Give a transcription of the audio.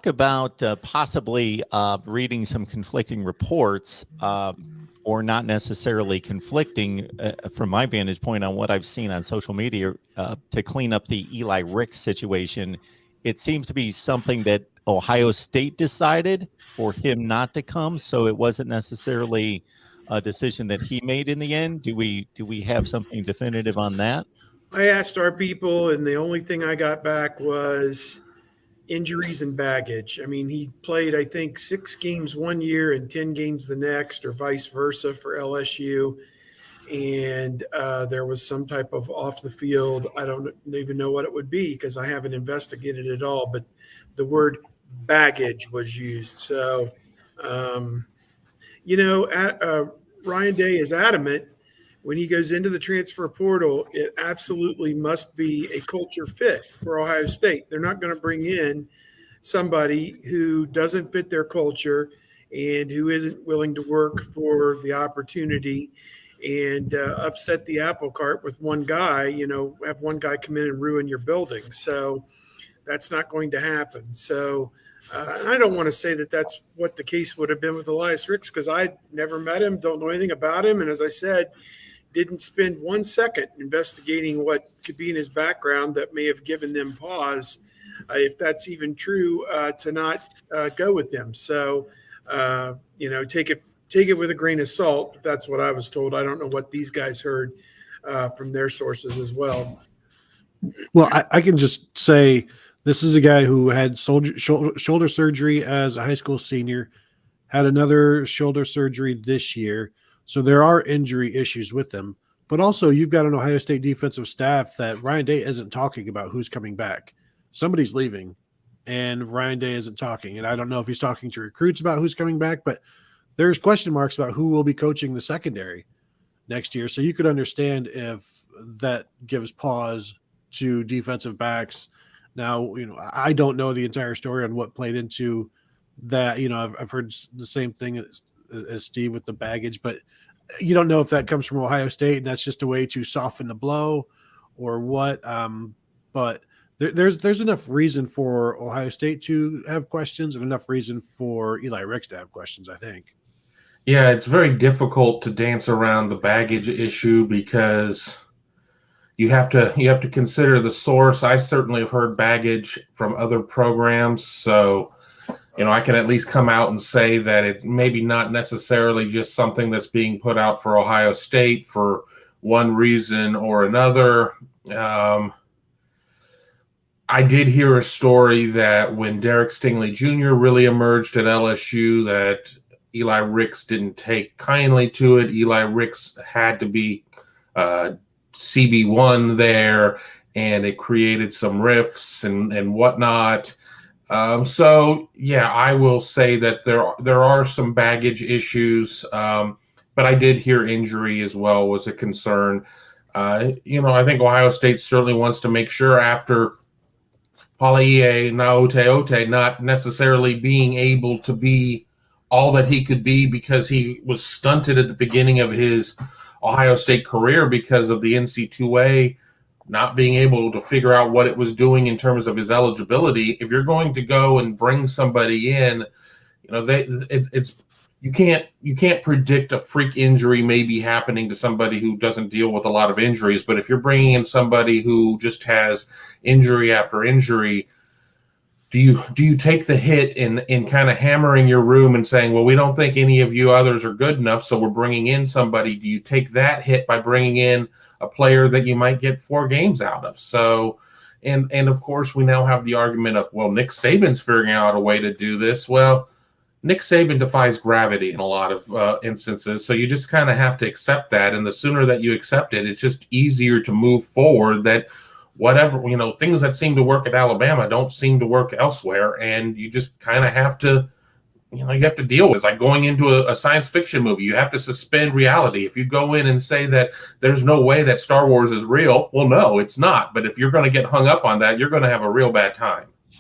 talk about possibly reading some conflicting reports, or not necessarily conflicting from my vantage point on what I've seen on social media to clean up the Eli Ricks situation. It seems to be something that Ohio State decided for him not to come, so it wasn't necessarily a decision that he made in the end. Do we have something definitive on that? I asked our people, and the only thing I got back was injuries and baggage. I mean, he played, I think, 6 games one year and 10 games the next, or vice versa for LSU. And there was some type of off the field. I don't even know what it would be because I haven't investigated it all, but the word baggage was used. So, Ryan Day is adamant when he goes into the transfer portal, it absolutely must be a culture fit for Ohio State. They're not going to bring in somebody who doesn't fit their culture and who isn't willing to work for the opportunity and upset the apple cart with one guy, have one guy come in and ruin your building. So that's not going to happen. So I don't want to say that that's what the case would have been with Elias Ricks because I never met him, don't know anything about him. And as I said, didn't spend 1 second investigating what could be in his background that may have given them pause, if that's even true, to not go with him. So, take it with a grain of salt. That's what I was told. I don't know what these guys heard from their sources as well. Well, I can just say this is a guy who had shoulder surgery as a high school senior, had another shoulder surgery this year. So there are injury issues with them. But also you've got an Ohio State defensive staff that Ryan Day isn't talking about who's coming back. Somebody's leaving, and Ryan Day isn't talking. And I don't know if he's talking to recruits about who's coming back, but there's question marks about who will be coaching the secondary next year. So you could understand if that gives pause to defensive backs. Now, I don't know the entire story on what played into that. I've heard the same thing as Steve with the baggage, but you don't know if that comes from Ohio State and that's just a way to soften the blow or what. But there's enough reason for Ohio State to have questions and enough reason for Eli Ricks to have questions, I think. Yeah, it's very difficult to dance around the baggage issue because you have to consider the source. I certainly have heard baggage from other programs, so I can at least come out and say that it maybe not necessarily just something that's being put out for Ohio State for one reason or another. I did hear a story that when Derek Stingley Jr. really emerged at LSU, that Eli Ricks didn't take kindly to it. Eli Ricks had to be CB1 there, and it created some rifts and whatnot. So yeah, I will say that there are some baggage issues, but I did hear injury as well was a concern. I think Ohio State certainly wants to make sure after Palie Naote not necessarily being able to be all that he could be because he was stunted at the beginning of his Ohio State career because of the NC2A not being able to figure out what it was doing in terms of his eligibility. If you're going to go and bring somebody in, you can't predict a freak injury may be happening to somebody who doesn't deal with a lot of injuries. But if you're bringing in somebody who just has injury after injury, do you take the hit in kind of hammering your room and saying, well, we don't think any of you others are good enough, so we're bringing in somebody? Do you take that hit by bringing in a player that you might get 4 games out of? So, and of course, we now have the argument of, well, Nick Saban's figuring out a way to do this. Well, Nick Saban defies gravity in a lot of instances, so you just kind of have to accept that. And the sooner that you accept it, it's just easier to move forward. That whatever, things that seem to work at Alabama don't seem to work elsewhere, and you just kind of have to, you have to deal with it. It's like going into a science fiction movie. You have to suspend reality. If you go in and say that there's no way that Star Wars is real, well, no, it's not. But if you're going to get hung up on that, you're going to have a real bad time.